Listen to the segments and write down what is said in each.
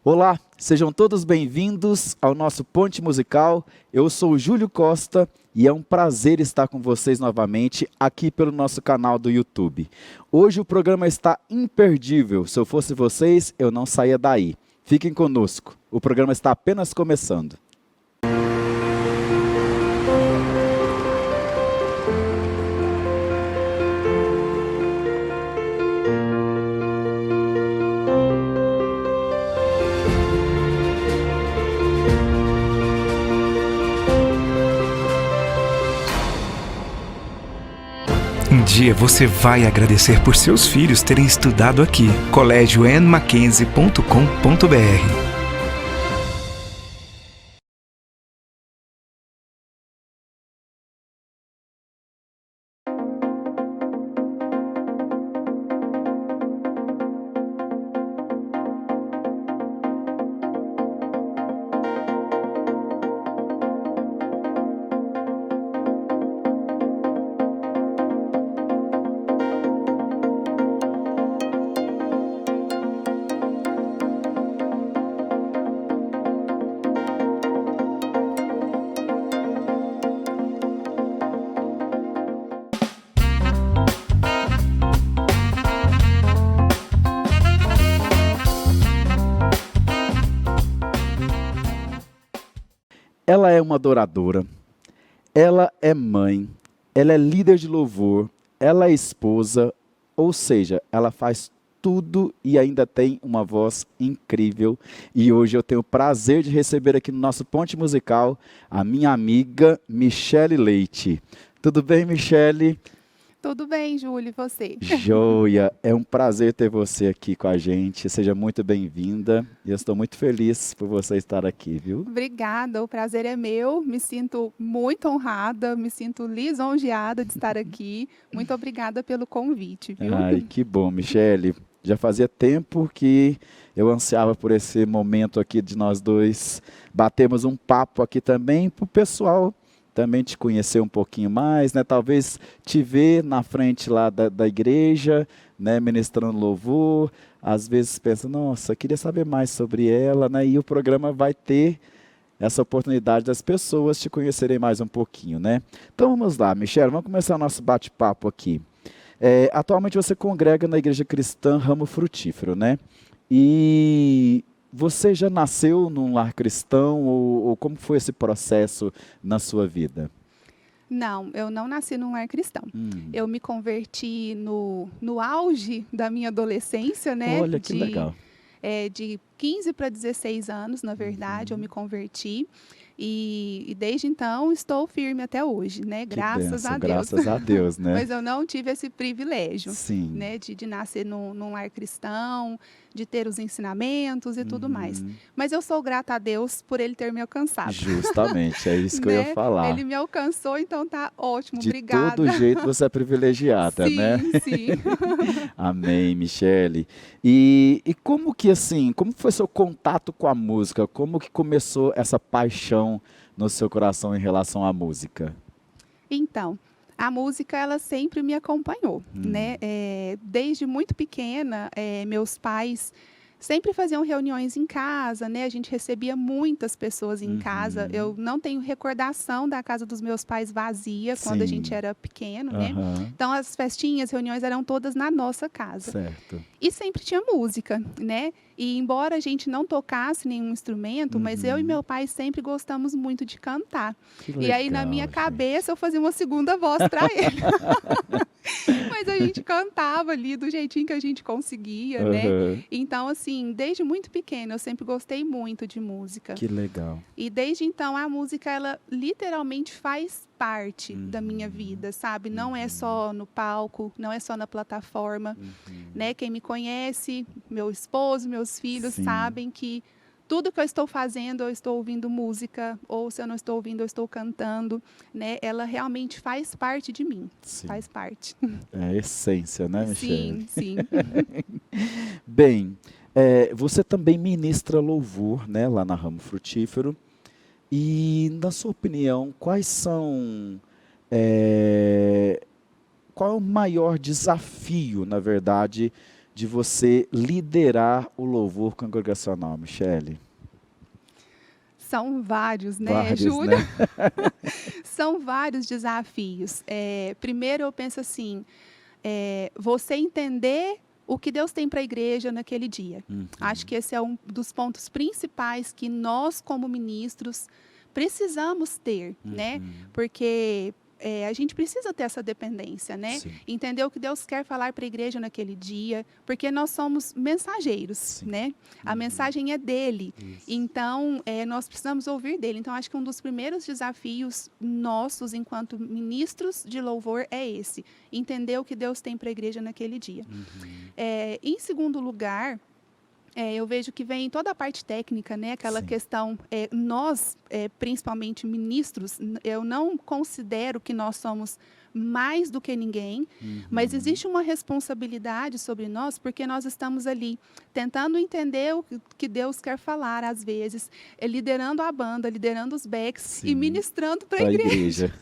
Olá, sejam todos bem-vindos ao nosso Ponte Musical. Eu sou o Júlio Costa e é um prazer estar com vocês novamente aqui pelo nosso canal do YouTube. Hoje o programa está imperdível. Se eu fosse vocês, eu não saía daí. Fiquem conosco, o programa está apenas começando. Um dia você vai agradecer por seus filhos terem estudado aqui. colégioannemackenzie.com.br. Ela é uma adoradora, ela é mãe, ela é líder de louvor, ela é esposa, ou seja, ela faz tudo e ainda tem uma voz incrível. E hoje eu tenho o prazer de receber aqui no nosso Ponte Musical a minha amiga Michele Leite. Tudo bem, Michele? Tudo bem, Júlio, e você? Joia, é um prazer ter você aqui com a gente. Seja muito bem-vinda. E eu estou muito feliz por você estar aqui, viu? Obrigada, o prazer é meu. Me sinto muito honrada, me sinto lisonjeada de estar aqui. Muito obrigada pelo convite, viu? Ai, que bom, Michele. Já fazia tempo que eu ansiava por esse momento aqui de nós dois batermos um papo aqui também para o pessoal também te conhecer um pouquinho mais, né? Talvez te ver na frente lá da igreja, né? Ministrando louvor. Às vezes pensa, nossa, queria saber mais sobre ela, né? E o programa vai ter essa oportunidade das pessoas te conhecerem mais um pouquinho, né? Então vamos lá, Michele, vamos começar o nosso bate-papo aqui. Atualmente você congrega na Igreja Cristã Ramo Frutífero, né? E você já nasceu num lar cristão ou como foi esse processo na sua vida? Não, eu não nasci num lar cristão. Eu me converti no auge da minha adolescência, né? Olha que legal. De 15 para 16 anos, na verdade, eu me converti. E desde então estou firme até hoje, né? Que Graças bênção, a Deus. graças a Deus, né? Mas eu não tive esse privilégio, Sim. né? De nascer num lar cristão, de ter os ensinamentos e tudo mais. Mas eu sou grata a Deus por Ele ter me alcançado. Justamente, é isso que eu ia Né? falar. Ele me alcançou, então tá ótimo. De Obrigada. todo jeito você é privilegiada, né? Sim, sim. Amém, Michele. E como que assim, como foi seu contato com a música? Como que começou essa paixão no seu coração em relação à música? Então, a música ela sempre me acompanhou, né? Desde muito pequena, meus pais sempre faziam reuniões em casa, né? A gente recebia muitas pessoas em casa. Eu não tenho recordação da casa dos meus pais vazia quando a gente Sim. era pequeno, né? Aham, Então as festinhas, reuniões eram todas na nossa casa. certo. E sempre tinha música, né? E embora a gente não tocasse nenhum instrumento, mas eu e meu pai sempre gostamos muito de cantar. Que E aí na minha legal, cabeça eu fazia uma segunda voz para ele. Mas a gente cantava ali do jeitinho que a gente conseguia, né? Aham, Então, assim, desde muito pequena eu sempre gostei muito de música. que legal. E desde então a música, ela literalmente faz parte da minha vida, sabe? Não é só no palco, não é só na plataforma, né? Quem me conhece, meu esposo, meus filhos, Sim. sabem que tudo que eu estou fazendo, eu estou ouvindo música, ou se eu não estou ouvindo, eu estou cantando, né? Ela realmente faz parte de mim, Sim. faz parte. É a essência, né, Michele? Sim, sim. Bem, você também ministra louvor, né, lá na Ramo Frutífero. E, na sua opinião, qual é o maior desafio, na verdade, de você liderar o louvor congregacional, Michele? São vários, né, Vários, Júlio? né? São vários desafios. Primeiro, eu penso assim, você entender o que Deus tem para a igreja naquele dia. Acho que esse é um dos pontos principais que nós, como ministros, precisamos ter, né? Porque a gente precisa ter essa dependência, né? Sim. Entender o que Deus quer falar para a igreja naquele dia, porque nós somos mensageiros, Sim. né? A mensagem é dele. Isso. Então, nós precisamos ouvir dele. Então, acho que um dos primeiros desafios nossos, enquanto ministros de louvor, é esse. Entender o que Deus tem para a igreja naquele dia. Em segundo lugar, eu vejo que vem toda a parte técnica, né? Aquela Sim. questão, nós, principalmente ministros, eu não considero que nós somos mais do que ninguém, mas existe uma responsabilidade sobre nós, porque nós estamos ali tentando entender o que Deus quer falar, às vezes, liderando a banda, liderando os backs Sim. e ministrando para a Pra igreja.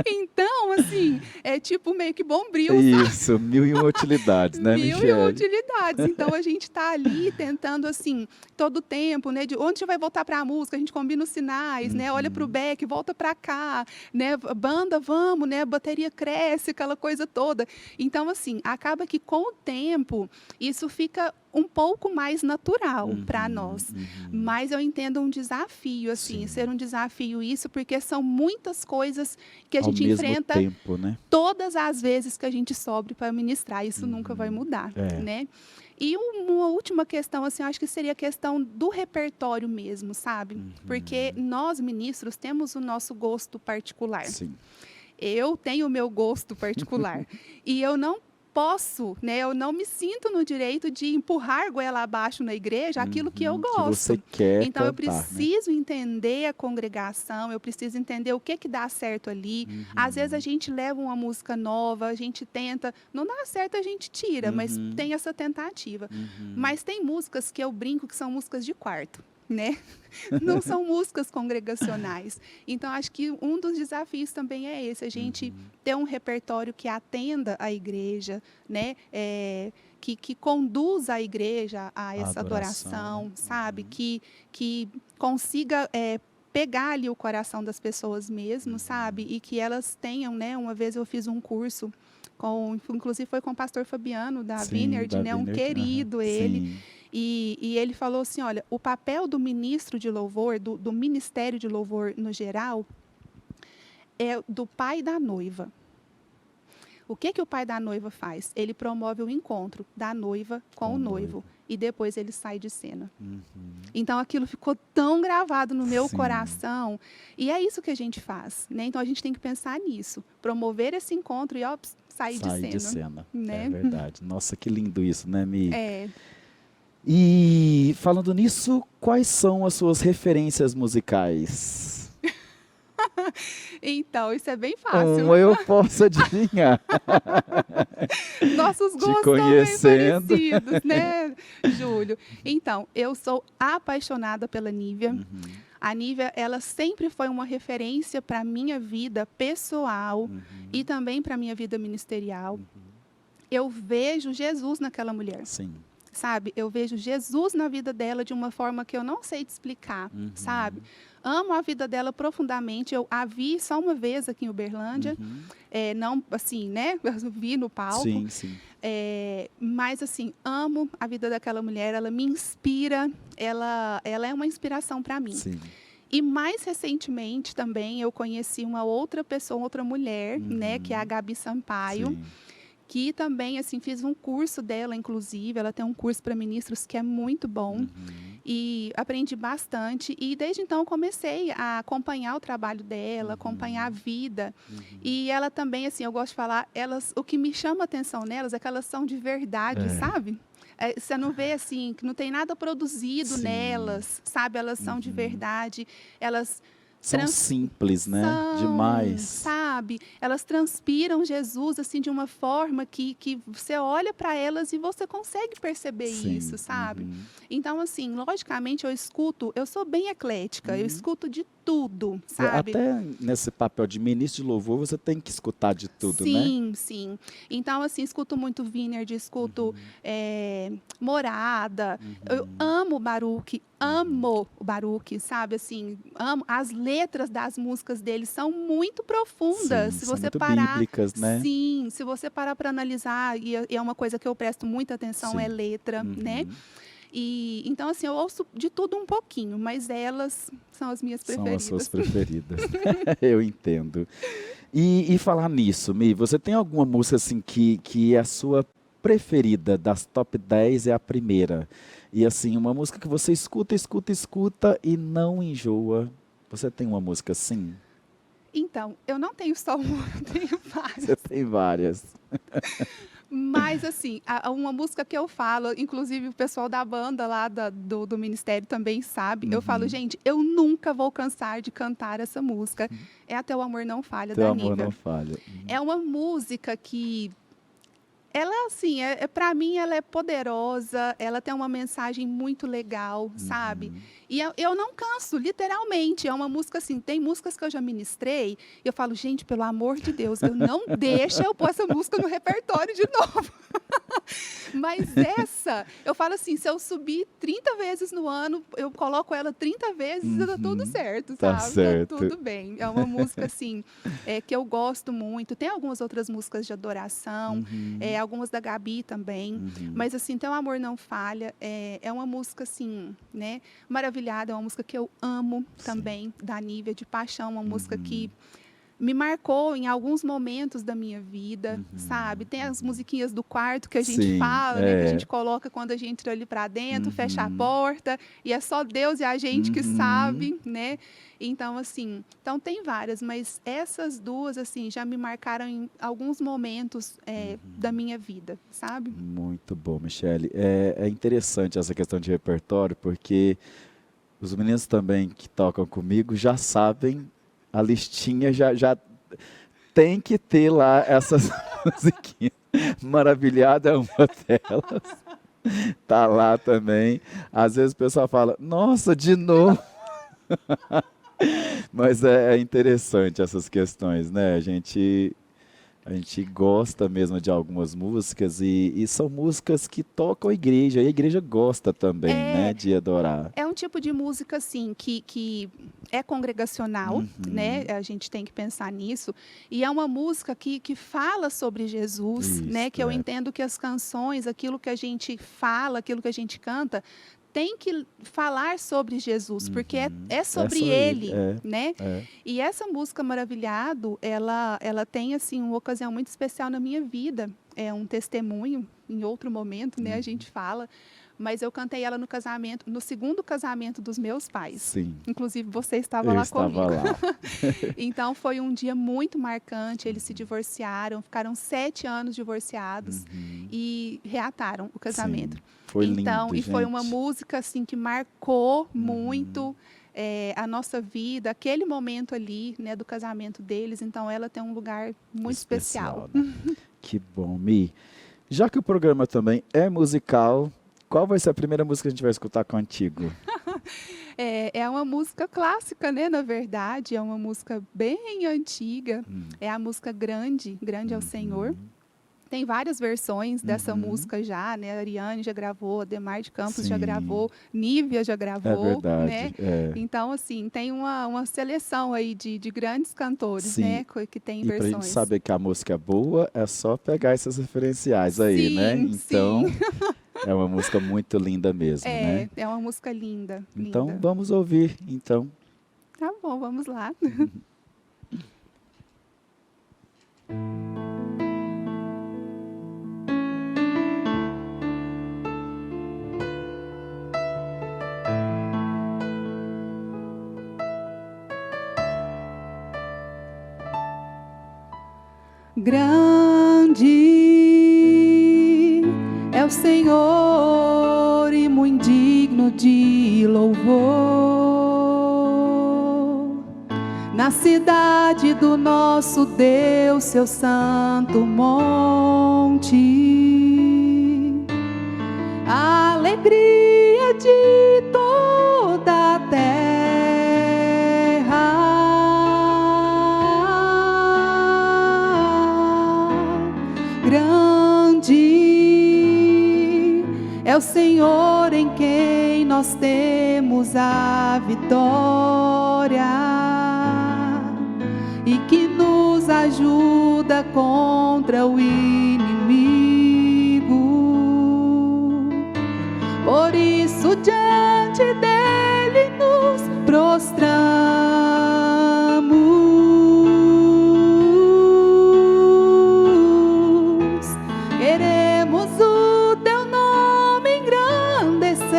Então, assim, é tipo meio que bombril, sabe? Isso, mil e uma utilidades, né, Mil e uma Michele? utilidades. Então, a gente está ali tentando, assim, todo o tempo, né? De onde a gente vai voltar para a música, a gente combina os sinais, né? Olha para o back, volta para cá, né? Banda, vamos, né? Bateria cresce, aquela coisa toda. Então, assim, acaba que com o tempo, isso fica um pouco mais natural para nós. Mas eu entendo um desafio, assim, Sim. ser um desafio isso, porque são muitas coisas que a Ao gente mesmo enfrenta tempo, né? todas as vezes que a gente sobe para ministrar. Isso nunca vai mudar, né? E uma última questão, assim, eu acho que seria a questão do repertório mesmo, sabe? Porque nós, ministros, temos o nosso gosto particular. Sim. Eu tenho o meu gosto particular. E eu não posso, né? Eu não me sinto no direito de empurrar goela abaixo na igreja aquilo que eu Que gosto. você quer Então, eu cantar, né? preciso entender a congregação, eu preciso entender o que dá certo ali. Às vezes a gente leva uma música nova, a gente tenta, não dá certo, a gente tira, mas tem essa tentativa. Mas tem músicas que eu brinco que são músicas de quarto, né? Não são músicas congregacionais. Então, acho que um dos desafios também é esse, a gente ter um repertório que atenda a igreja, né? Que conduza a igreja a essa adoração, sabe? Que consiga pegar ali o coração das pessoas mesmo, sabe? E que elas tenham, né? Uma vez eu fiz um curso, inclusive foi com o pastor Fabiano da Vineyard, da né? Um Vineyard, querido ele. Sim. E ele falou assim, olha, o papel do ministro de louvor, do ministério de louvor no geral, é do pai da noiva. O que o pai da noiva faz? Ele promove o encontro da noiva com o noivo. E depois ele sai de cena. Então, aquilo ficou tão gravado no meu coração. E é isso que a gente faz, né? Então, a gente tem que pensar nisso. Promover esse encontro e, sair de cena. Né? É verdade. Nossa, que lindo isso, né, Mi? É. E falando nisso, quais são as suas referências musicais? Então, isso é bem fácil. Eu posso adivinhar. Nossos gostos são bem parecidos, né, Júlio? Então, eu sou apaixonada pela Nívia. A Nívia, ela sempre foi uma referência para a minha vida pessoal e também para a minha vida ministerial. Eu vejo Jesus naquela mulher. Sim. Sabe? Eu vejo Jesus na vida dela de uma forma que eu não sei te explicar, sabe? Amo a vida dela profundamente. Eu a vi só uma vez aqui em Uberlândia. Não, assim, né? Eu vi no palco. Sim, sim. Mas, assim, amo a vida daquela mulher. Ela me inspira. Ela é uma inspiração para mim. Sim. E mais recentemente também eu conheci uma outra pessoa, outra mulher, né? Que é a Gabi Sampaio. Sim. Que também, assim, fiz um curso dela, inclusive. Ela tem um curso para ministros que é muito bom. E aprendi bastante. E desde então comecei a acompanhar o trabalho dela, acompanhar a vida. E ela também, assim, eu gosto de falar, o que me chama a atenção nelas é que elas são de verdade, sabe? Você não vê, assim, que não tem nada produzido nelas, sabe? Elas são de verdade. Elas são simples, né? Demais. Sabe? sabe? Elas transpiram Jesus assim de uma forma que você olha para elas e você consegue perceber Sim. isso, sabe? Uhum. Então, assim, logicamente eu sou bem eclética, eu escuto de tudo, sabe? Até nesse papel de ministro de louvor, você tem que escutar de tudo, né? Sim, sim. Então, assim, escuto muito Vineyard, escuto Morada. Eu amo o Baruch, sabe? Assim, amo. As letras das músicas dele são muito profundas. Sim, Se são você muito parar, bíblicas, né? sim, se você parar para analisar, e é uma coisa que eu presto muita atenção, é Sim. letra, né? E então, assim, eu ouço de tudo um pouquinho, mas elas são as minhas São as suas preferidas. preferidas. Eu entendo. E falar nisso, Mi, você tem alguma música assim que é a sua preferida, das top 10 é a primeira? E assim, uma música que você escuta, escuta, escuta e não enjoa. Você tem uma música assim? Então, eu não tenho só uma, eu tenho várias. Você tem várias. Mas, assim, uma música que eu falo, inclusive o pessoal da banda lá do ministério também sabe, eu falo, gente, eu nunca vou cansar de cantar essa música. É Até o Amor Não Falha, Teu da amor Nívia. não falha. É uma música que ela, assim, para mim, ela é poderosa, ela tem uma mensagem muito legal, sabe? E eu não canso, literalmente. É uma música assim, tem músicas que eu já ministrei, e eu falo, gente, pelo amor de Deus, eu não deixa eu pôr essa música no repertório de novo. Mas essa, eu falo assim, se eu subir 30 vezes no ano, eu coloco ela 30 vezes e tá tudo certo, Tá sabe? certo. Tá tudo bem. É uma música, assim, que eu gosto muito. Tem algumas outras músicas de adoração, algumas da Gabi também. Mas, assim, Teu Amor Não Falha é uma música, assim, né? Maravilhada, é uma música que eu amo também, da Nívia, de paixão. Uma música que me marcou em alguns momentos da minha vida, sabe? Tem as musiquinhas do quarto que a gente Sim, fala, né? Que a gente coloca quando a gente entra ali para dentro, fecha a porta, e é só Deus e a gente que sabe, né? Então, assim, então tem várias, mas essas duas, assim, já me marcaram em alguns momentos da minha vida, sabe? Muito bom, Michele. É interessante essa questão de repertório, porque os meninos também que tocam comigo já sabem a listinha, já tem que ter lá essas musiquinhas. Maravilhada é uma delas. Tá lá também. Às vezes o pessoal fala, nossa, de novo. Mas é interessante essas questões, né? A gente gosta mesmo de algumas músicas e são músicas que tocam a igreja, e a igreja gosta também, né, de adorar. É um tipo de música, assim, que é congregacional, né? A gente tem que pensar nisso. E é uma música que fala sobre Jesus, né? Isso, Que eu entendo que as canções, aquilo que a gente fala, aquilo que a gente canta, tem que falar sobre Jesus, porque é sobre ele, né? E essa música Maravilhado, ela tem, assim, uma ocasião muito especial na minha vida. É um testemunho, em outro momento, né? A gente fala. Mas eu cantei ela no casamento, no segundo casamento dos meus pais. Sim. Inclusive, você estava lá comigo. Eu estava lá. Então, foi um dia muito marcante. Eles se divorciaram, ficaram 7 anos divorciados e reataram o casamento. Sim. Foi então, lindo, e foi gente. uma música assim que marcou muito a nossa vida, aquele momento ali, né, do casamento deles. Então, ela tem um lugar muito especial. Né? Que bom, Mi. Já que o programa também é musical, qual vai ser a primeira música que a gente vai escutar contigo? É uma música clássica, né? Na verdade, é uma música bem antiga. É a música Grande, Grande é o Senhor. Tem várias versões dessa música já, né? A Ariane já gravou, Ademar de Campos já gravou, Nívia já gravou, é verdade, né? Então, assim, tem uma seleção aí de grandes cantores, né? Que tem versões. E pra gente saber que a música é boa, é só pegar esses referenciais aí, né? Então, é uma música muito linda mesmo, né? É uma música linda. Então, vamos ouvir, então. Tá bom, vamos lá. Grande é o Senhor e muito digno de louvor. Na na cidade do nosso Deus, seu santo monte, a alegria de toda a terra, grande é o Senhor em quem nós temos a vitória, e que nos ajuda contra o inimigo. Por isso diante dele nos prostramos. Queremos o teu nome engrandecer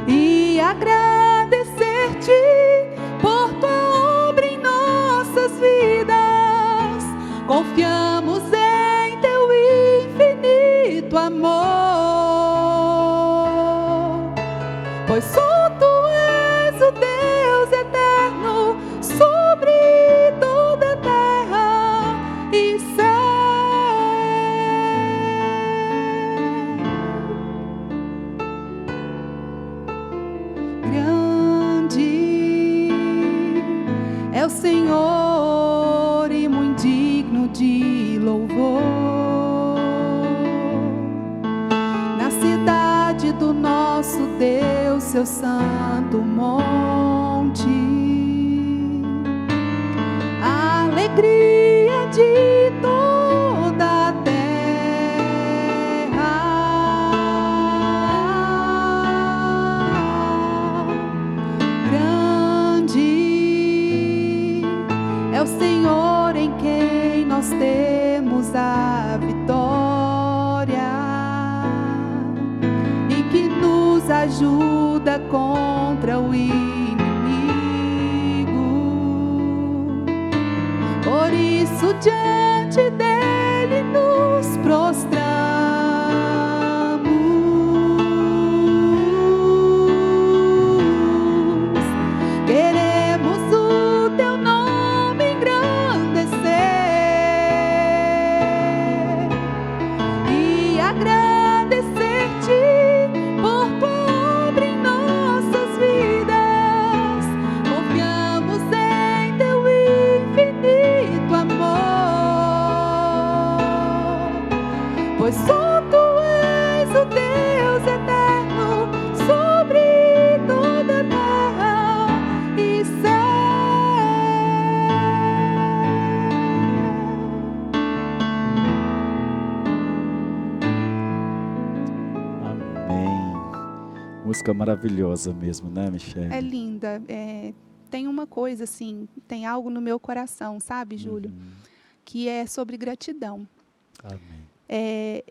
e agradecer-te por tua obra em nossas vidas. Confiamos em teu infinito amor, pois só tu és o Deus eterno sobre toda a terra e céu. Grande é o Senhor e muito digno de louvor, na cidade do nosso Deus, seu santo monte, a alegria de toda a terra, grande é o Senhor em quem nós temos a vitória, e que nos ajuda contra o inimigo. Por isso diante dele nos prostramos. Queremos o teu nome engrandecer e agradecer-te por tua obra em nossas vidas. Confiamos em teu infinito amor, pois só tu és o Deus eterno sobre toda a terra e céu. Amém. Música maravilhosa mesmo, né, Michele? É linda. Tem uma coisa assim, tem algo no meu coração, sabe, Júlio? Que é sobre gratidão. Amém.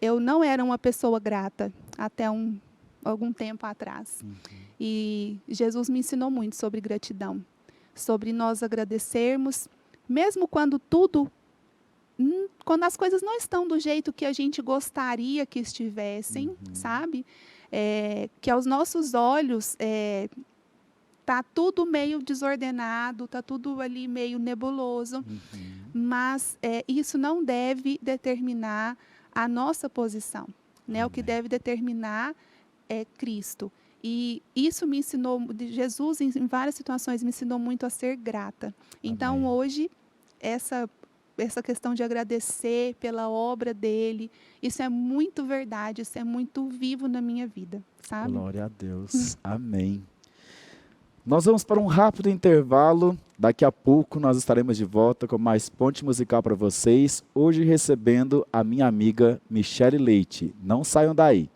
Eu não era uma pessoa grata até algum tempo atrás. E Jesus me ensinou muito sobre gratidão, sobre nós agradecermos, mesmo quando quando as coisas não estão do jeito que a gente gostaria que estivessem, sabe? Que aos nossos olhos tá tudo meio desordenado, tá tudo ali meio nebuloso, mas isso não deve determinar a nossa posição, né? O que deve determinar é Cristo. E isso me ensinou, Jesus em várias situações me ensinou muito a ser grata. Então Amém. hoje essa questão de agradecer pela obra dele, isso é muito verdade, isso é muito vivo na minha vida, sabe? Glória a Deus. Amém. Nós vamos para um rápido intervalo. Daqui a pouco nós estaremos de volta com mais ponte musical para vocês. Hoje recebendo a minha amiga Michele Leite. Não saiam daí.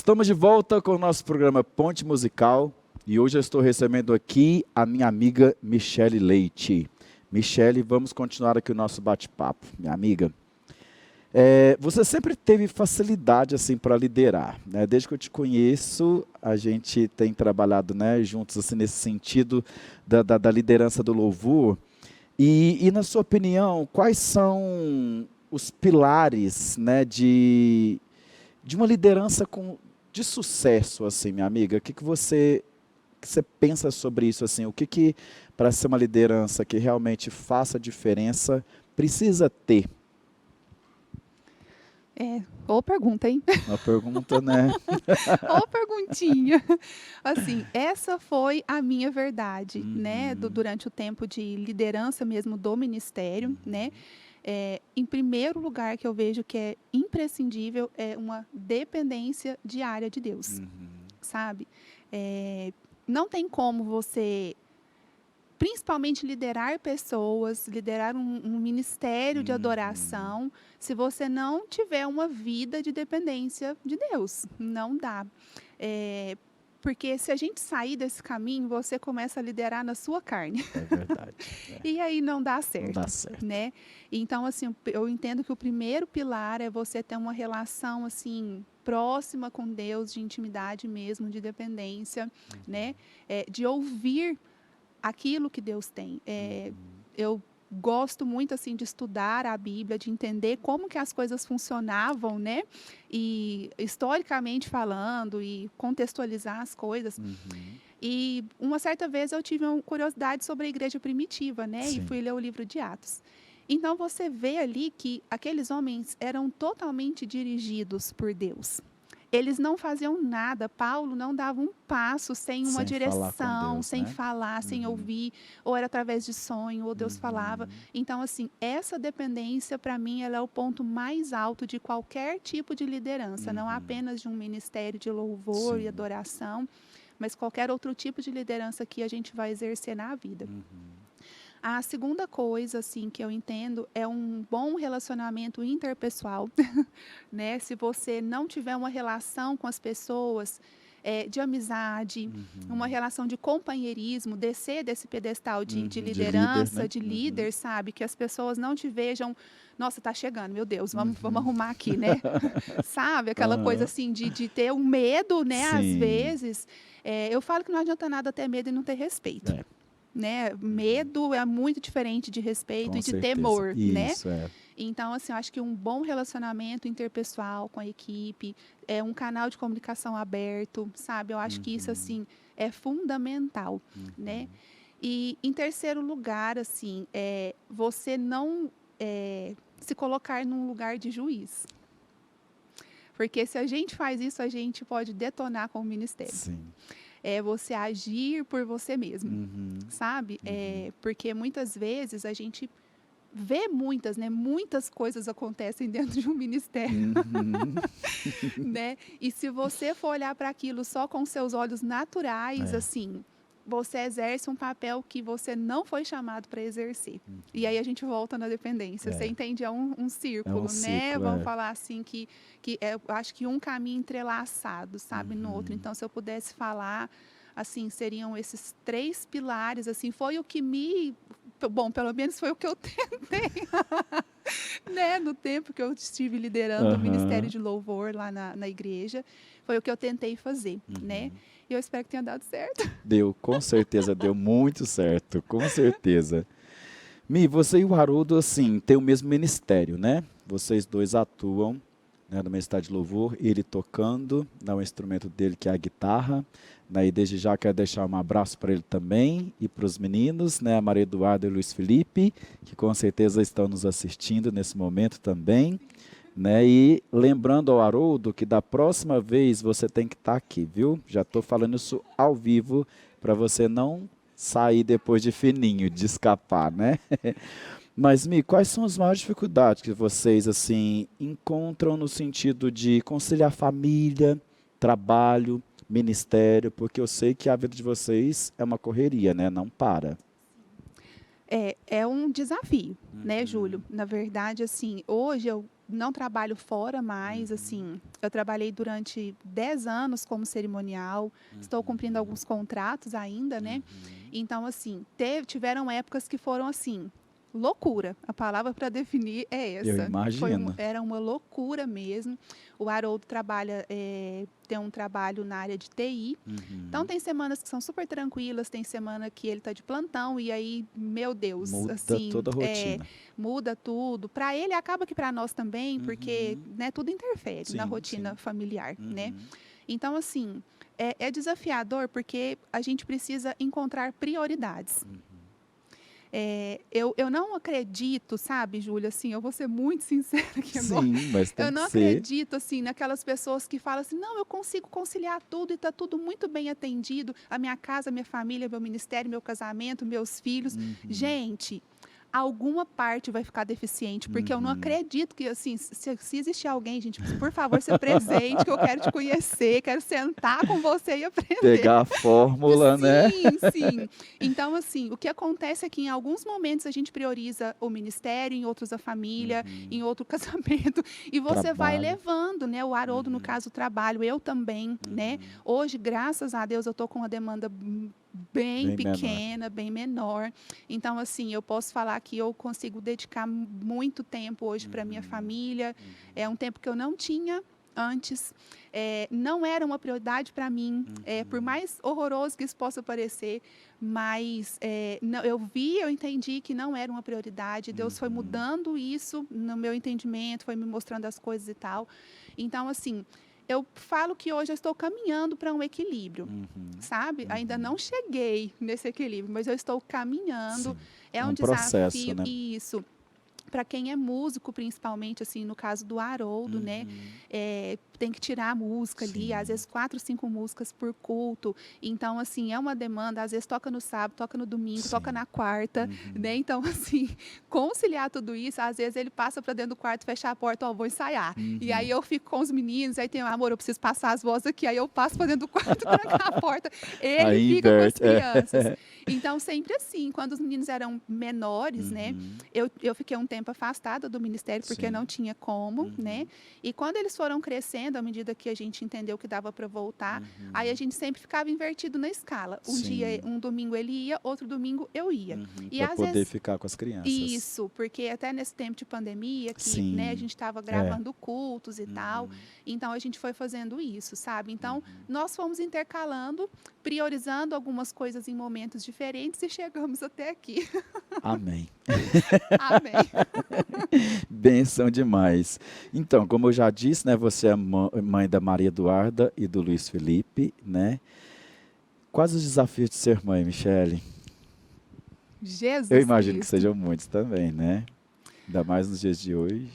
Estamos de volta com o nosso programa Ponte Musical e hoje eu estou recebendo aqui a minha amiga Michele Leite. Michele, vamos continuar aqui o nosso bate-papo. Minha amiga, você sempre teve facilidade assim para liderar, né? Desde que eu te conheço, a gente tem trabalhado, né, juntos assim, nesse sentido da liderança do louvor. E na sua opinião, quais são os pilares, né, de uma liderança de sucesso, assim, minha amiga? O que você pensa sobre isso, assim? O que para ser uma liderança que realmente faça diferença, precisa ter? Ô pergunta, hein? Uma pergunta, né? Ô perguntinha. Assim, essa foi a minha verdade, né? Durante o tempo de liderança mesmo do ministério, né? Em primeiro lugar, que eu vejo que é imprescindível é uma dependência diária de Deus, sabe? Não tem como você, principalmente, liderar pessoas, liderar um ministério de adoração, se você não tiver uma vida de dependência de Deus. Não dá. Porque se a gente sair desse caminho, você começa a liderar na sua carne. É verdade. E aí não dá certo. Não dá certo. Né? Então, assim, eu entendo que o primeiro pilar é você ter uma relação, assim, próxima com Deus, de intimidade mesmo, de dependência, né? De ouvir aquilo que Deus tem. Eu gosto muito, assim, de estudar a Bíblia, de entender como que as coisas funcionavam, né? E historicamente falando, e contextualizar as coisas. E uma certa vez eu tive uma curiosidade sobre a igreja primitiva, né? Sim. E fui ler o livro de Atos. Então você vê ali que aqueles homens eram totalmente dirigidos por Deus. Eles não faziam nada. Paulo não dava um passo sem uma direção, Deus, sem né? falar, sem ouvir, ou era através de sonho, ou Deus falava. Então, assim, essa dependência, para mim, ela é o ponto mais alto de qualquer tipo de liderança, não apenas de um ministério de louvor e adoração, mas qualquer outro tipo de liderança que a gente vai exercer na vida. A segunda coisa, assim, que eu entendo é um bom relacionamento interpessoal, né? Se você não tiver uma relação com as pessoas, de amizade, uma relação de companheirismo, descer desse pedestal de liderança, de líder, sabe? Que as pessoas não te vejam, nossa, tá chegando, meu Deus, vamos arrumar aqui, né? Sabe? Aquela coisa assim de ter um medo, né? Às vezes, eu falo que não adianta nada ter medo e não ter respeito. Né? Medo é muito diferente de respeito Com e de certeza. temor, Isso, né? Então, assim, eu acho que um bom relacionamento interpessoal com a equipe, um canal de comunicação aberto, sabe? Eu acho que isso, assim, é fundamental, né? E, em terceiro lugar, assim, você não se colocar num lugar de juiz. Porque se a gente faz isso, a gente pode detonar com o ministério. Sim. É você agir por você mesmo, sabe? Porque muitas vezes a gente vê muitas coisas acontecem dentro de um ministério, né? E se você for olhar para aquilo só com seus olhos naturais, assim, você exerce um papel que você não foi chamado para exercer. E aí a gente volta na dependência. Você entende? É um círculo, né? Ciclo, Vamos falar assim que eu acho que um caminho entrelaçado, sabe, no outro. Então, se eu pudesse falar, assim, seriam esses 3 pilares, assim, foi o que bom, pelo menos foi o que eu tentei, né? No tempo que eu estive liderando o Ministério de Louvor lá na igreja, foi o que eu tentei fazer, né? E eu espero que tenha dado certo. Deu, com certeza, deu muito certo, com certeza. Mi, você e o Haroldo, assim, têm o mesmo ministério, né? Vocês dois atuam, né, no Ministério de Louvor, ele tocando, no instrumento dele, que é a guitarra. E desde já quero deixar um abraço para ele também e para os meninos, né, a Maria Eduarda e o Luiz Felipe, que com certeza estão nos assistindo nesse momento também. Né? E lembrando ao Haroldo que da próxima vez você tem que estar aqui, viu? Já estou falando isso ao vivo para você não sair depois de fininho, de escapar, né? Mas, Mi, quais são as maiores dificuldades que vocês assim encontram no sentido de conciliar família, trabalho, ministério? Porque eu sei que a vida de vocês é uma correria, né? Não para. É um desafio, né, Júlio? Na verdade, assim, hoje não trabalho fora mais, assim, eu trabalhei durante 10 anos como cerimonial, estou cumprindo alguns contratos ainda, né? Então, assim, tiveram épocas que foram assim, loucura. A palavra para definir é Eu essa. imagino. Era uma loucura mesmo. O Haroldo tem um trabalho na área de TI. Então, tem semanas que são super tranquilas, tem semana que ele está de plantão, e aí, meu Deus, Muda assim, toda a rotina. muda tudo. Para ele, acaba que para nós também, porque né, tudo interfere na Sim, rotina sim. familiar, né? Então, assim, é desafiador porque a gente precisa encontrar prioridades. Eu não acredito, sabe, Júlia, assim, eu vou ser muito sincera aqui agora. Sim, mas tem Eu que não ser. acredito, assim, naquelas pessoas que falam assim, não, eu consigo conciliar tudo e está tudo muito bem atendido, a minha casa, a minha família, meu ministério, meu casamento, meus filhos. Gente, alguma parte vai ficar deficiente, porque eu não acredito que, assim, se existir alguém, gente, por favor, se presente, que eu quero te conhecer, quero sentar com você e aprender. Pegar a fórmula, né? Sim, sim. Então, assim, o que acontece é que em alguns momentos a gente prioriza o ministério, em outros a família, em outro o casamento, e você vai Trabalho. levando, né? O Haroldo, no caso, o trabalho, eu também, né? Hoje, graças a Deus, eu estou com uma demanda bem Bem menor. pequena, bem menor. Então, assim, eu posso falar que eu consigo dedicar muito tempo hoje para minha família. É um tempo que eu não tinha antes. Não era uma prioridade para mim, por mais horroroso que isso possa parecer, mas eu entendi que não era uma prioridade. Deus foi mudando isso no meu entendimento, foi me mostrando as coisas e tal. Então, assim, eu falo que hoje eu estou caminhando para um equilíbrio, sabe? Ainda não cheguei nesse equilíbrio, mas eu estou caminhando. Sim. É É um um processo, desafio, né? isso. Para quem é músico, principalmente, assim, no caso do Haroldo, né? Tem que tirar a música ali, às vezes 4, 5 músicas por culto. Então, assim, é uma demanda, às vezes toca no sábado, toca no domingo, toca na quarta, né? Então, assim, conciliar tudo isso, às vezes ele passa para dentro do quarto, fecha a porta, ó, vou ensaiar. E aí eu fico com os meninos, aí tem, amor, eu preciso passar as vozes aqui, aí eu passo para dentro do quarto, trancar a porta, ele Aí fica com as inverte, crianças. Então, sempre assim, quando os meninos eram menores, né? Eu fiquei um tempo afastada do ministério, porque Sim. não tinha como, né? E quando eles foram crescendo, à medida que a gente entendeu que dava para voltar, aí a gente sempre ficava invertido na escala. Um domingo ele ia, outro domingo eu ia. E Para às poder vezes ficar com as crianças. isso, porque até nesse tempo de pandemia, que Sim. né, a gente estava gravando cultos e tal, então a gente foi fazendo isso, sabe? Então, nós fomos intercalando, priorizando algumas coisas em momentos diferentes e chegamos até aqui. Amém. Amém. Benção demais. Então, como eu já disse, né, você é mãe da Maria Eduarda e do Luiz Felipe, né? Quais os desafios de ser mãe, Michele? Jesus Eu imagino que Cristo. sejam muitos também, né? Ainda mais nos dias de hoje.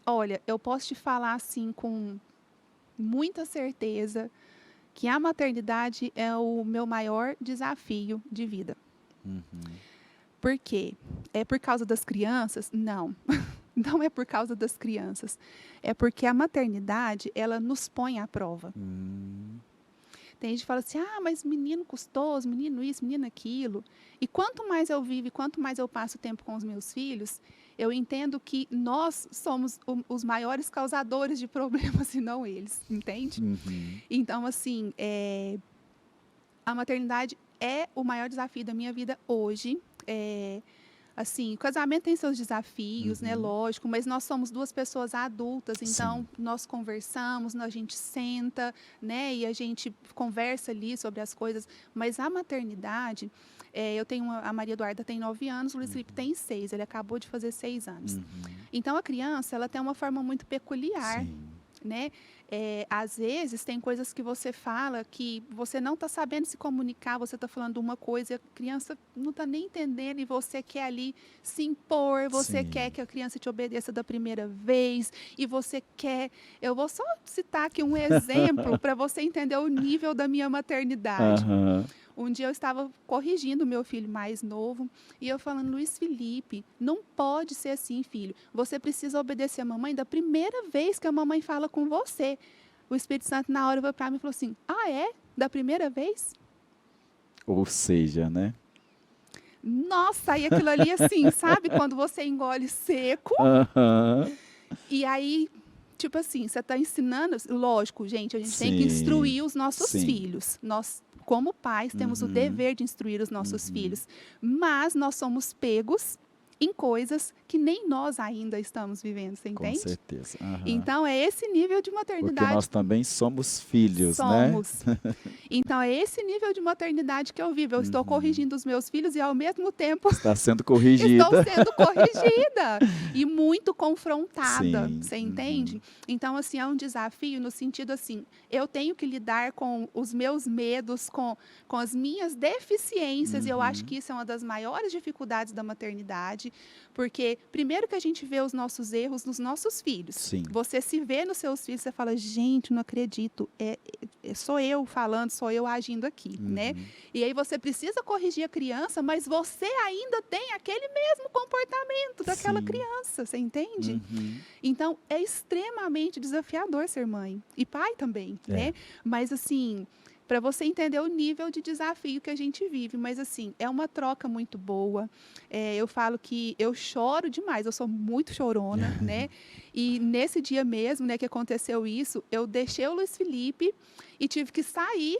Olha, eu posso te falar assim com muita certeza que a maternidade é o meu maior desafio de vida. Por quê? É por causa das crianças? Não. Não é por causa das crianças. É porque a maternidade, ela nos põe à prova. Tem gente que fala assim, mas menino custoso, menino isso, menino aquilo. E quanto mais eu vivo, quanto mais eu passo tempo com os meus filhos, eu entendo que nós somos os maiores causadores de problemas e não eles, entende? Então, assim, a maternidade é o maior desafio da minha vida hoje. Assim, o casamento tem seus desafios, né? Lógico, mas nós somos duas pessoas adultas, então nós conversamos, a gente senta, né? E a gente conversa ali sobre as coisas. Mas a maternidade, a Maria Eduarda tem 9 anos, o Luiz Felipe tem 6, ele acabou de fazer 6 anos. Então a criança, ela tem uma forma muito peculiar, né? Às vezes tem coisas que você fala que você não está sabendo se comunicar, você está falando uma coisa e a criança não está nem entendendo e você quer ali se impor, você quer que a criança te obedeça da primeira vez e você quer... Eu vou só citar aqui um exemplo para você entender o nível da minha maternidade. Um dia eu estava corrigindo o meu filho mais novo e eu falando, Luiz Felipe, não pode ser assim, filho. Você precisa obedecer a mamãe da primeira vez que a mamãe fala com você. O Espírito Santo, na hora, veio para mim e falou assim, é? Da primeira vez? Ou seja, né? Nossa, e aquilo ali assim, sabe? Quando você engole seco. E aí, tipo assim, você está ensinando, lógico, gente, a gente tem que Sim, instruir os nossos sim. filhos. Nós, como pais, temos o dever de instruir os nossos filhos. Mas nós somos pegos em coisas que nem nós ainda estamos vivendo, você Com entende? certeza. Aham. Então, é esse nível de Porque maternidade. nós também somos filhos, né? Somos. Então, é esse nível de maternidade que eu vivo. Eu estou corrigindo os meus filhos e, ao mesmo tempo, Está sendo estou corrigida. sendo corrigida e muito confrontada, Sim, você entende? Então, assim, é um desafio no sentido assim, eu tenho que lidar com os meus medos, com as minhas deficiências, e eu acho que isso é uma das maiores dificuldades da maternidade, porque primeiro que a gente vê os nossos erros nos nossos filhos. Sim. Você se vê nos seus filhos, você fala, gente, não acredito, sou eu falando, sou eu agindo aqui, né? E aí você precisa corrigir a criança, mas você ainda tem aquele mesmo comportamento daquela Sim. criança, você entende? Então, é extremamente desafiador ser mãe. E pai também, né? Mas, assim, para você entender o nível de desafio que a gente vive. Mas, assim, é uma troca muito boa. Eu falo que eu choro demais, eu sou muito chorona, né? E nesse dia mesmo, né, que aconteceu isso, eu deixei o Luiz Felipe e tive que sair,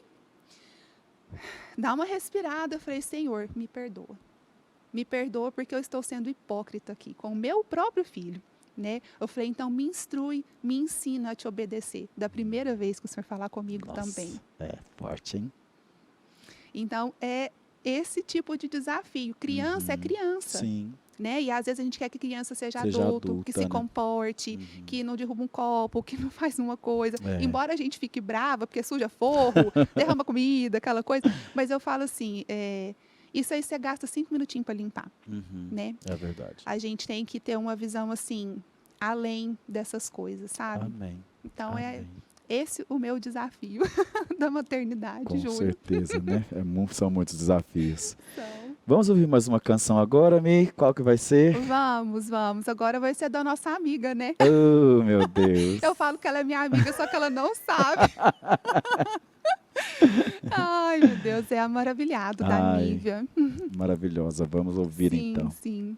dar uma respirada. Eu falei, Senhor, me perdoa. Me perdoa porque eu estou sendo hipócrita aqui com o meu próprio filho, né? Eu falei, então me instrui, me ensina a te obedecer. Da primeira vez que o Senhor falar comigo também. É forte, hein? Então, é esse tipo de desafio. Criança é criança. Sim. Né? E às vezes a gente quer que a criança seja Seja adulto, que adulta, se né? comporte, que não derruba um copo, que não faz uma coisa. É. Embora a gente fique brava porque suja forro, derrama comida, aquela coisa. Mas eu falo assim, isso aí você gasta 5 minutinhos para limpar, né? É verdade. A gente tem que ter uma visão assim, além dessas coisas, sabe? Amém. Então é Amém. esse o meu desafio da maternidade, Com Júlio. certeza, né? São muitos desafios. Então, Vamos ouvir mais uma canção agora, Mi? Qual que vai ser? vamos. Agora vai ser da nossa amiga, né? Oh, meu Deus. Eu falo que ela é minha amiga, só que ela não sabe. Ai, meu Deus, é a Maravilhado da Ai. Nívia. Maravilhosa. Vamos ouvir Sim, então. sim.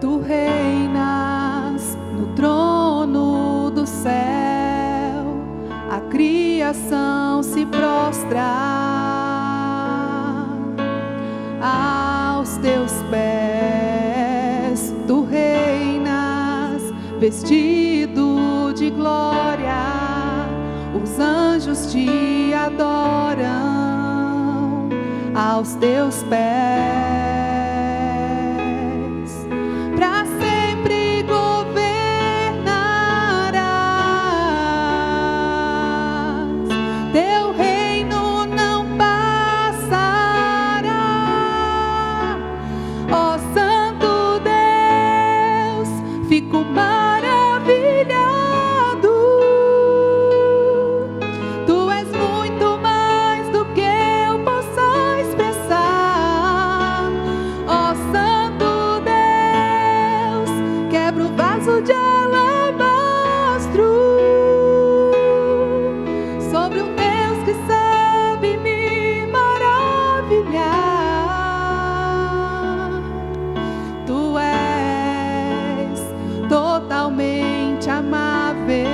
Tu reinas no trono do céu, a criação se prostra aos teus pés. Tu reinas vestido de glória, os anjos te adoram aos teus pés. Para sempre governarás, teu reino não passará. Ó Santo Deus, fico maravilhado. Tu és muito mais do que eu posso expressar. Ó Santo Deus, quebra o vaso de alabastro sobre um Deus que sabe me maravilhar. Tu és totalmente amável,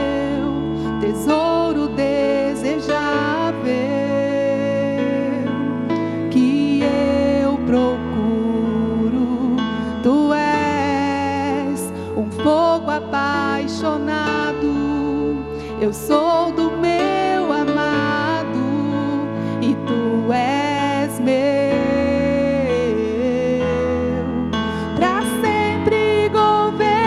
tesouro desejável que eu procuro. Tu és um fogo apaixonado, eu sou do meu amado e tu és meu. Para sempre governará,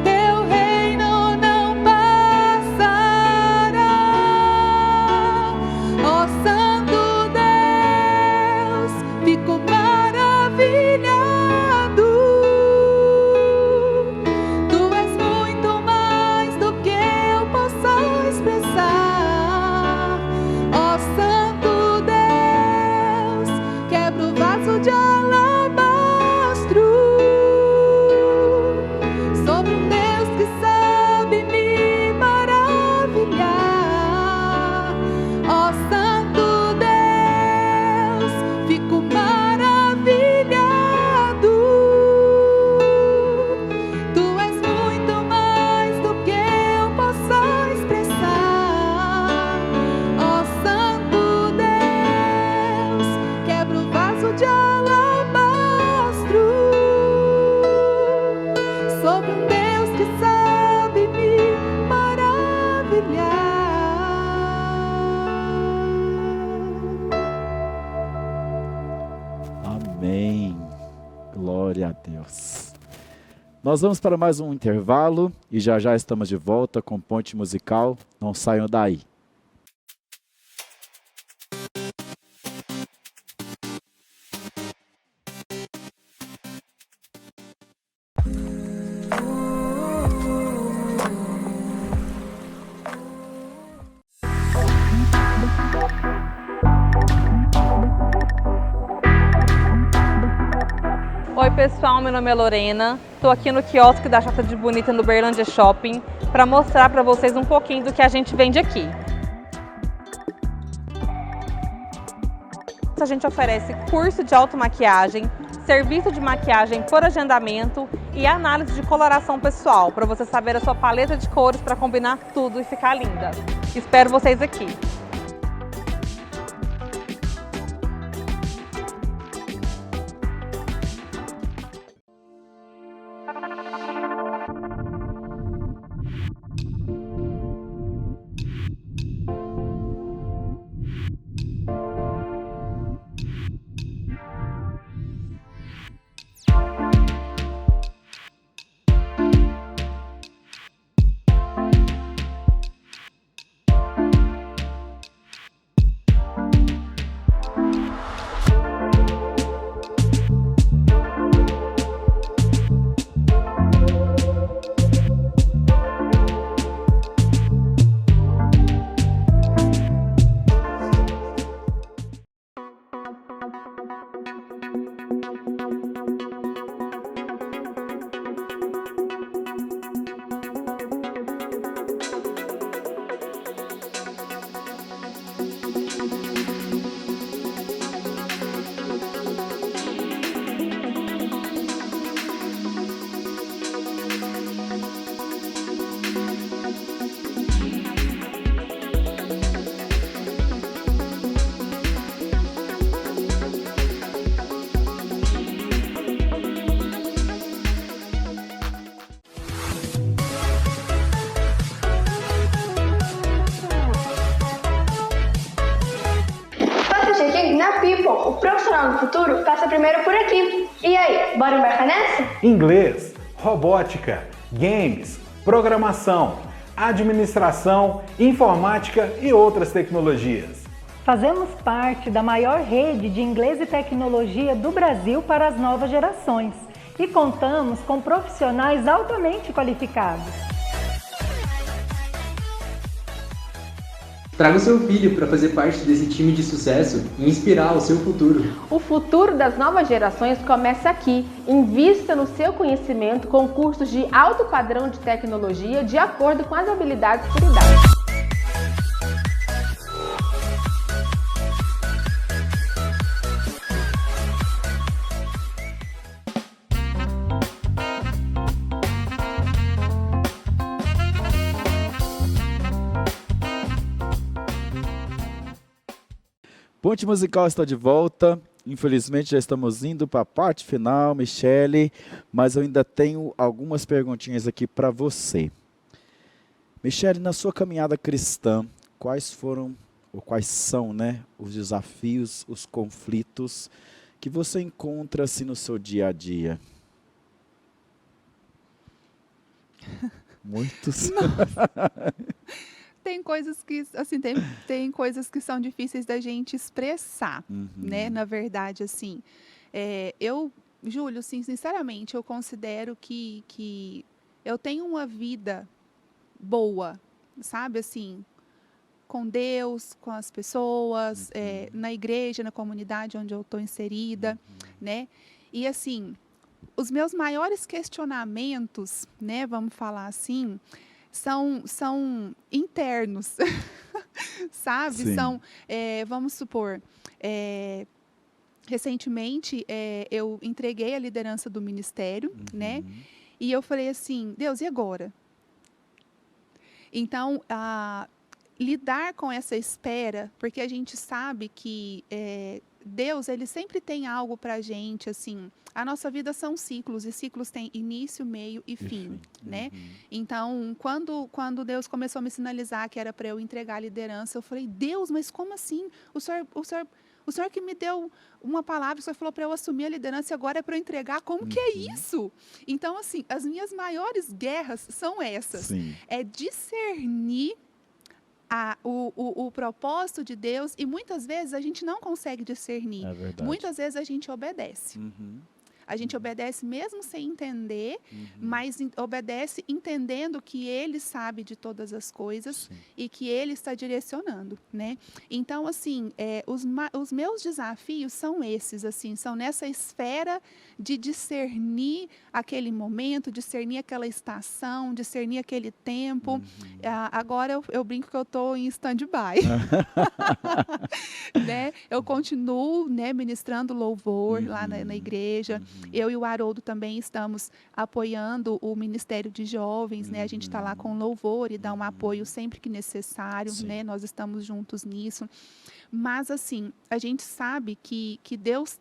teu reino não passará. Ó Santo Deus, fico maravilhado. Amém. Glória a Deus. Nós vamos para mais um intervalo e já já estamos de volta com Ponte Musical. Não saiam daí. Oi pessoal, meu nome é Lorena, estou aqui no quiosque da Chata de Bonita no Berlândia Shopping para mostrar para vocês um pouquinho do que a gente vende aqui. A gente oferece curso de automaquiagem, serviço de maquiagem por agendamento e análise de coloração pessoal, para você saber a sua paleta de cores para combinar tudo e ficar linda. Espero vocês aqui! Na People, o profissional do futuro passa primeiro por aqui. E aí, bora embarcar nessa? Inglês, robótica, games, programação, administração, informática e outras tecnologias. Fazemos parte da maior rede de inglês e tecnologia do Brasil para as novas gerações e contamos com profissionais altamente qualificados. Traga o seu filho para fazer parte desse time de sucesso e inspirar o seu futuro. O futuro das novas gerações começa aqui. Invista no seu conhecimento com cursos de alto padrão de tecnologia de acordo com as habilidades por idade. Ponte Musical está de volta. Infelizmente já estamos indo para a parte final, Michele, mas eu ainda tenho algumas perguntinhas aqui para você. Michele, na sua caminhada cristã, quais foram ou quais são, né, os desafios, os conflitos que você encontra assim no seu dia a dia? Muitos. Tem coisas que, assim, tem coisas que são difíceis da gente expressar, né? Na verdade, assim, Júlio, assim, sinceramente, eu considero que eu tenho uma vida boa, sabe, assim, com Deus, com as pessoas, na igreja, na comunidade onde eu estou inserida, né? E, assim, os meus maiores questionamentos, né, vamos falar assim, são internos, sabe? Sim. Vamos supor, recentemente eu entreguei a liderança do ministério, né? E eu falei assim, Deus, e agora? Então, lidar com essa espera, porque a gente sabe que Deus, ele sempre tem algo para a gente, assim, a nossa vida são ciclos, e ciclos têm início, meio e fim, né? Então, quando Deus começou a me sinalizar que era para eu entregar a liderança, eu falei, Deus, mas como assim? O senhor O Senhor que me deu uma palavra, o Senhor falou para eu assumir a liderança e agora é para eu entregar. Como que é isso? Então, assim, as minhas maiores guerras são essas. Sim. É discernir o propósito de Deus, e muitas vezes a gente não consegue discernir. É verdade. Muitas vezes a gente obedece. A gente obedece mesmo sem entender, mas obedece entendendo que Ele sabe de todas as coisas. Sim. E que Ele está direcionando, né? Então, assim, os meus desafios são esses, assim, são nessa esfera de discernir aquele momento, discernir aquela estação, discernir aquele tempo. Agora eu brinco que eu estou em stand-by. Né? Eu continuo, né, ministrando louvor lá na igreja. Eu e o Haroldo também estamos apoiando o Ministério de Jovens, né? A gente está lá com louvor e dá um apoio sempre que necessário, né? Nós estamos juntos nisso. Mas, assim, a gente sabe que Deus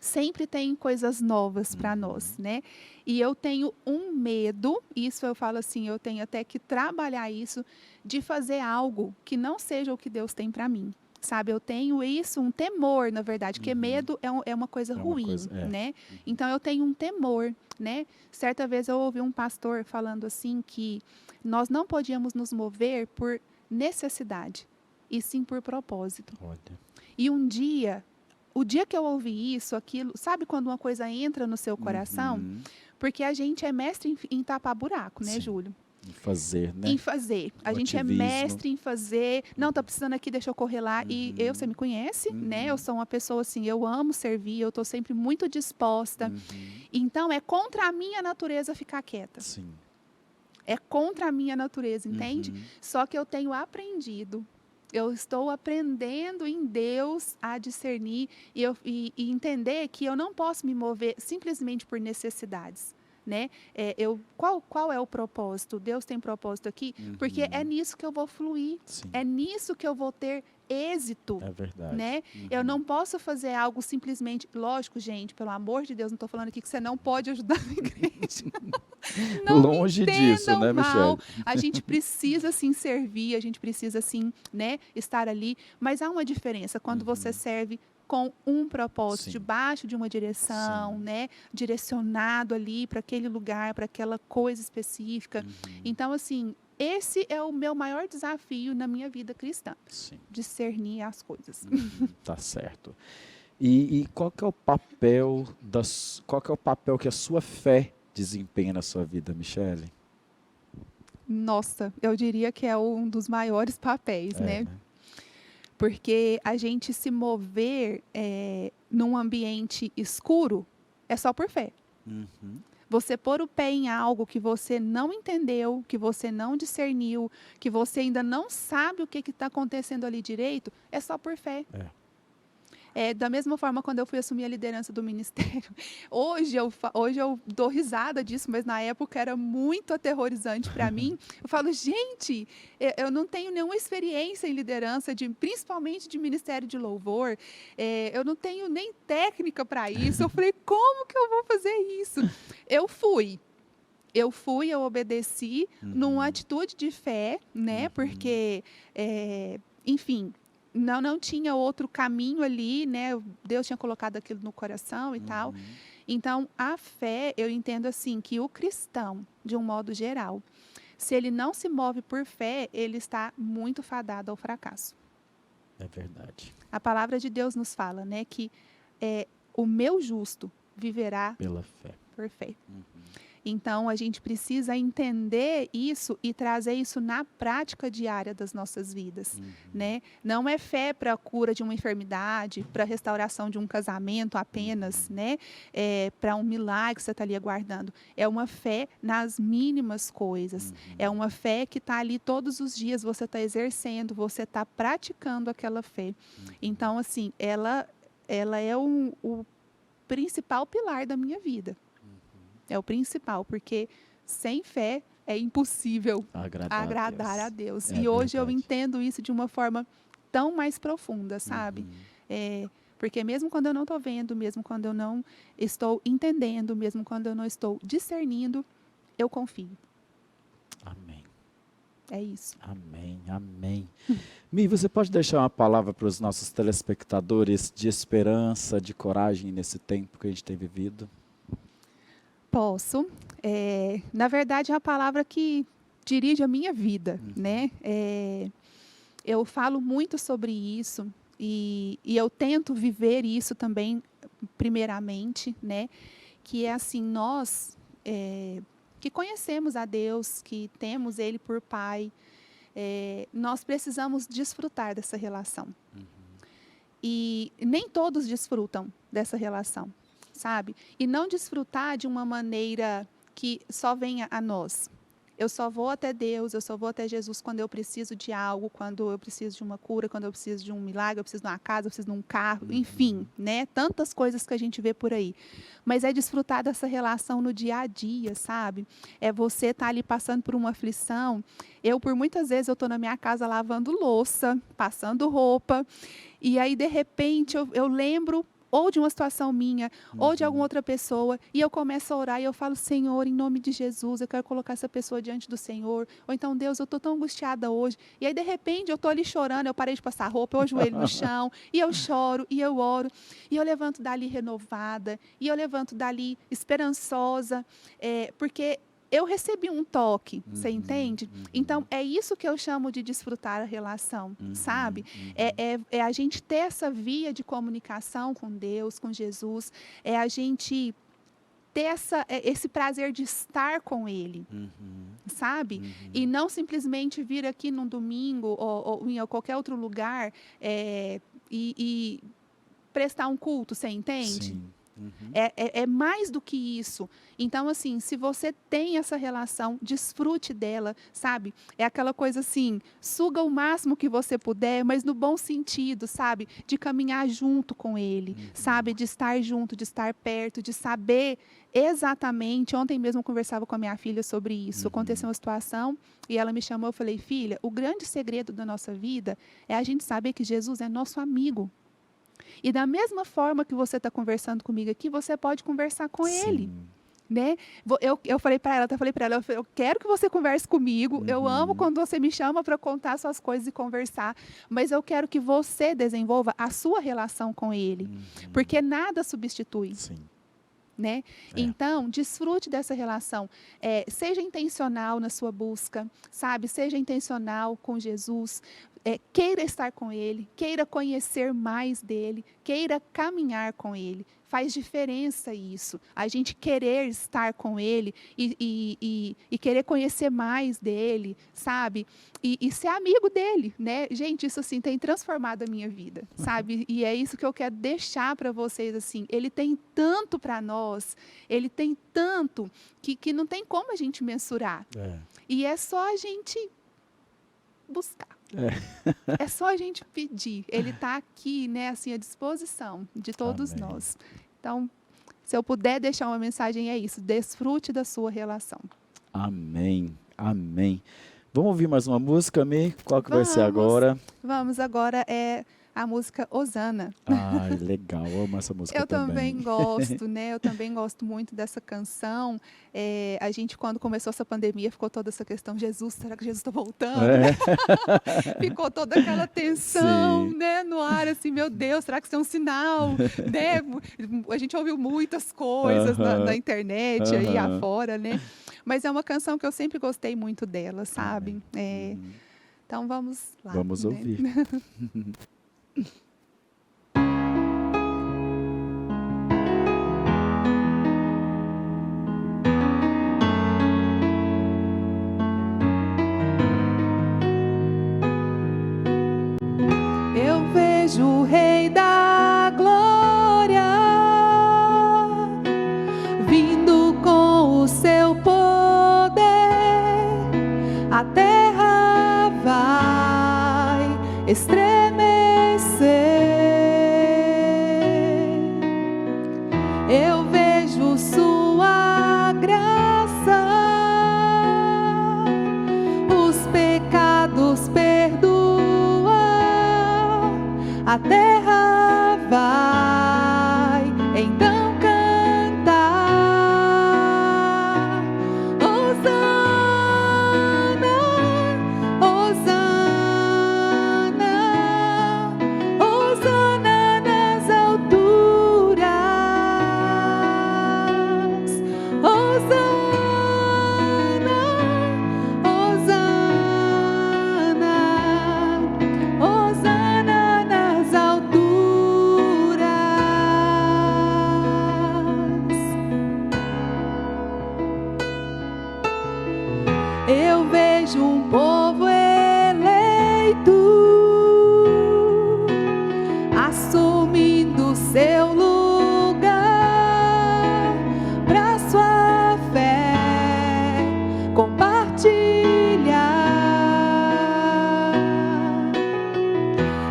sempre tem coisas novas para nós, né? E eu tenho um medo, isso eu falo assim, eu tenho até que trabalhar isso, de fazer algo que não seja o que Deus tem para mim. Sabe, eu tenho isso, um temor, na verdade, porque medo é uma coisa ruim, né? Então, eu tenho um temor, né? Certa vez eu ouvi um pastor falando assim que nós não podíamos nos mover por necessidade, e sim por propósito. Olha. E o dia que eu ouvi isso, aquilo, sabe quando uma coisa entra no seu coração? Porque a gente é mestre em tapar buraco, né, Júlio? Em fazer, né? Em fazer. A gente é mestre em fazer. Não, tá precisando aqui, deixa eu correr lá. E você me conhece, né? Eu sou uma pessoa assim, eu amo servir, eu tô sempre muito disposta. Então, é contra a minha natureza ficar quieta. Sim. É contra a minha natureza, entende? Só que eu tenho aprendido. Eu estou aprendendo em Deus a discernir e entender que eu não posso me mover simplesmente por necessidades. Né? Qual é o propósito? Deus tem propósito aqui, porque é nisso que eu vou fluir. Sim. É nisso que eu vou ter êxito. É verdade. Né? Eu não posso fazer algo simplesmente... Lógico, gente, pelo amor de Deus, não estou falando aqui que você não pode ajudar na igreja. Não longe disso, né, Michele? A gente precisa, sim, servir, a gente precisa, sim, né, estar ali, mas há uma diferença quando você serve com um propósito, debaixo de uma direção, né, direcionado ali para aquele lugar, para aquela coisa específica. Então, assim, esse é o meu maior desafio na minha vida cristã, discernir as coisas. Tá certo. E qual que é o papel que a sua fé desempenha na sua vida, Michele? Nossa, eu diria que é um dos maiores papéis, né? Porque a gente se mover num ambiente escuro é só por fé. Você pôr o pé em algo que você não entendeu, que você não discerniu, que você ainda não sabe o que está acontecendo ali direito, é só por fé. Da mesma forma, quando eu fui assumir a liderança do ministério, hoje eu dou risada disso, mas na época era muito aterrorizante para mim. Eu falo, gente, eu não tenho nenhuma experiência em liderança, principalmente de ministério de louvor, eu não tenho nem técnica para isso. Eu falei, como que eu vou fazer isso? Eu obedeci numa atitude de fé, né? Porque, enfim... Não tinha outro caminho ali, né? Deus tinha colocado aquilo no coração e tal. Então, a fé, eu entendo assim, que o cristão, de um modo geral, se ele não se move por fé, ele está muito fadado ao fracasso. É verdade. A palavra de Deus nos fala, né? Que o meu justo viverá pela fé. Por fé. Então, a gente precisa entender isso e trazer isso na prática diária das nossas vidas, né? Não é fé para a cura de uma enfermidade, para a restauração de um casamento apenas, né? Para um milagre que você está ali aguardando. É uma fé nas mínimas coisas. É uma fé que está ali todos os dias, você está exercendo, você está praticando aquela fé. Então, assim, ela é o principal pilar da minha vida. É o principal, porque sem fé é impossível agradar a Deus. E hoje eu entendo isso de uma forma tão mais profunda, sabe? Porque mesmo quando eu não estou vendo, mesmo quando eu não estou entendendo, mesmo quando eu não estou discernindo, eu confio. Amém. É isso. Amém, amém. Mi, você pode deixar uma palavra para os nossos telespectadores de esperança, de coragem nesse tempo que a gente tem vivido? Posso. Na verdade, é a palavra que dirige a minha vida, né? Eu falo muito sobre isso e eu tento viver isso também, primeiramente, né? Que é assim, nós que conhecemos a Deus, que temos Ele por Pai, nós precisamos desfrutar dessa relação. E nem todos desfrutam dessa relação, sabe? E não desfrutar de uma maneira que só venha a nós. Eu só vou até Deus, eu só vou até Jesus quando eu preciso de algo, quando eu preciso de uma cura, quando eu preciso de um milagre, eu preciso de uma casa, eu preciso de um carro, enfim, né? Tantas coisas que a gente vê por aí. Mas é desfrutar dessa relação no dia a dia, sabe? É você estar ali passando por uma aflição. Por muitas vezes, eu estou na minha casa lavando louça, passando roupa, e aí, de repente, eu lembro ou de uma situação minha, ou de alguma outra pessoa, e eu começo a orar e eu falo, Senhor, em nome de Jesus, eu quero colocar essa pessoa diante do Senhor, ou então, Deus, eu estou tão angustiada hoje, e aí, de repente, eu estou ali chorando, eu parei de passar roupa, eu ajoelho no chão, e eu choro, e eu oro, e eu levanto dali renovada, e eu levanto dali esperançosa, porque eu recebi um toque, você entende? Então, é isso que eu chamo de desfrutar a relação, sabe? É a gente ter essa via de comunicação com Deus, com Jesus, é a gente ter esse prazer de estar com Ele, sabe? E não simplesmente vir aqui num domingo ou em qualquer outro lugar e prestar um culto, você entende? Sim. É mais do que isso. Então, assim, se você tem essa relação, desfrute dela, sabe? É aquela coisa assim, suga o máximo que você puder, mas no bom sentido, sabe? De caminhar junto com ele, sabe? De estar junto, de estar perto, de saber exatamente. Ontem mesmo eu conversava com a minha filha sobre isso. Aconteceu uma situação e ela me chamou, eu falei, filha, o grande segredo da nossa vida é a gente saber que Jesus é nosso amigo. E da mesma forma que você está conversando comigo aqui, você pode conversar com Ele. Né? Eu falei para ela, eu quero que você converse comigo, eu amo quando você me chama para contar suas coisas e conversar, mas eu quero que você desenvolva a sua relação com Ele, porque nada substitui. Sim. Né? Então, desfrute dessa relação. Seja intencional na sua busca, sabe? Seja intencional com Jesus. Queira estar com Ele, queira conhecer mais dEle, queira caminhar com Ele. Faz diferença isso. A gente querer estar com Ele e querer conhecer mais dEle, sabe? E ser amigo dEle, né? Gente, isso assim tem transformado a minha vida, sabe? E é isso que eu quero deixar para vocês, assim. Ele tem tanto para nós, Ele tem tanto que não tem como a gente mensurar. E é só a gente buscar. É só a gente pedir. Ele está aqui, né, assim, à disposição de todos nós. Então, se eu puder deixar uma mensagem, é isso. Desfrute da sua relação. Amém. Amém. Vamos ouvir mais uma música, Mi? Qual que vai ser agora? Vamos agora, a música Hosana. Ai, legal, amo essa música Eu também gosto, né? Eu também gosto muito dessa canção. A gente, quando começou essa pandemia, ficou toda essa questão, Jesus, será que Jesus está voltando? Ficou toda aquela tensão, né, no ar, assim, meu Deus, será que isso é um sinal? Né? A gente ouviu muitas coisas na internet, aí afora, né? Mas é uma canção que eu sempre gostei muito dela, sabe? Então, vamos lá. Vamos ouvir. Eu vejo o Rei da Glória vindo com o seu poder, a terra vai estremecer. Eu vejo sua graça, os pecados perdoa, a terra vai então cantar. Hosana,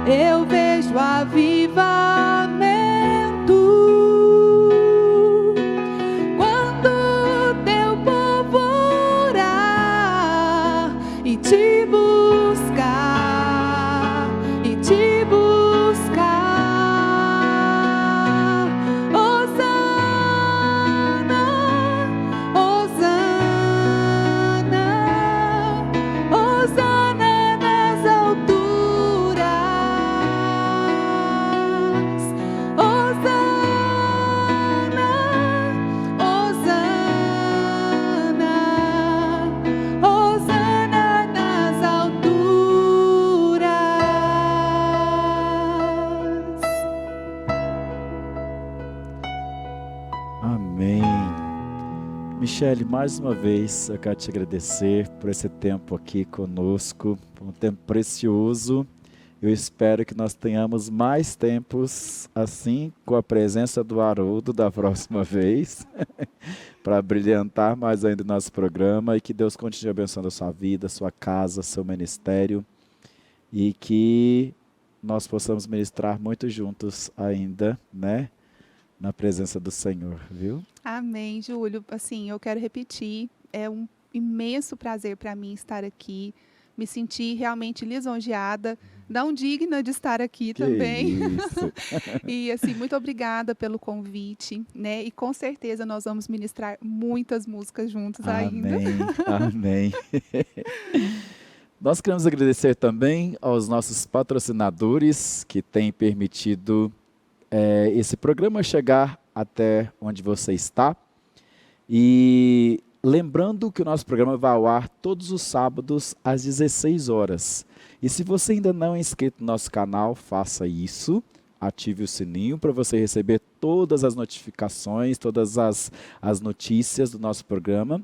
eu vejo avivamento. Quando teu povo orar e te buscar, e te buscar. Hosana, Hosana, Hosana nas alturas. Hosana, Hosana, Hosana nas alturas. Amém. Michele, mais uma vez eu quero te agradecer por esse tempo aqui conosco, por um tempo precioso. Eu espero que nós tenhamos mais tempos assim, com a presença do Haroldo da próxima vez, para brilhantar mais ainda o nosso programa, e que Deus continue abençoando a sua vida, a sua casa, seu ministério, e que nós possamos ministrar muito juntos ainda, né? Na presença do Senhor, viu? Amém, Júlio. Assim, eu quero repetir, é um imenso prazer para mim estar aqui, me sentir realmente lisonjeada, não digna de estar aqui Que também. isso. E assim, muito obrigada pelo convite, né? E com certeza nós vamos ministrar muitas músicas juntos ainda. Amém, amém. Nós queremos agradecer também aos nossos patrocinadores que têm permitido esse programa chegar até onde você está. E lembrando que o nosso programa vai ao ar todos os sábados às 16 horas. E se você ainda não é inscrito no nosso canal, faça isso. Ative o sininho para você receber todas as notificações, todas as notícias do nosso programa.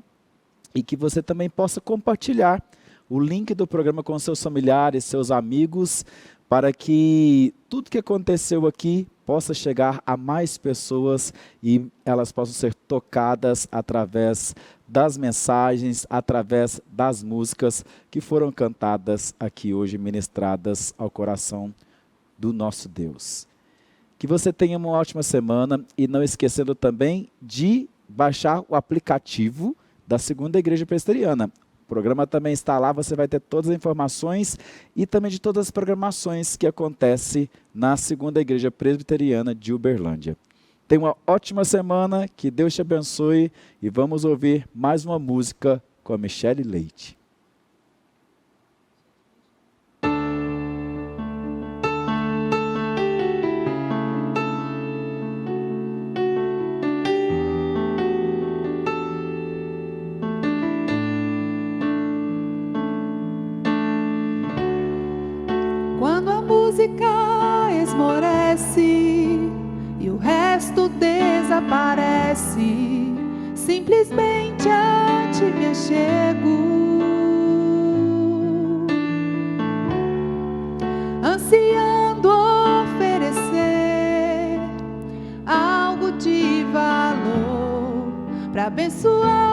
E que você também possa compartilhar o link do programa com seus familiares, seus amigos, para que tudo que aconteceu aqui possa chegar a mais pessoas e elas possam ser tocadas através das mensagens, através das músicas que foram cantadas aqui hoje, ministradas ao coração do nosso Deus. Que você tenha uma ótima semana e não esquecendo também de baixar o aplicativo da Segunda Igreja Presbiteriana. O programa também está lá, você vai ter todas as informações e também de todas as programações que acontecem na Segunda Igreja Presbiteriana de Uberlândia. Tenha uma ótima semana, que Deus te abençoe e vamos ouvir mais uma música com a Michele Leite. Quando a música esmorece e o resto desaparece, simplesmente a ti me achego, ansiando oferecer algo de valor para abençoar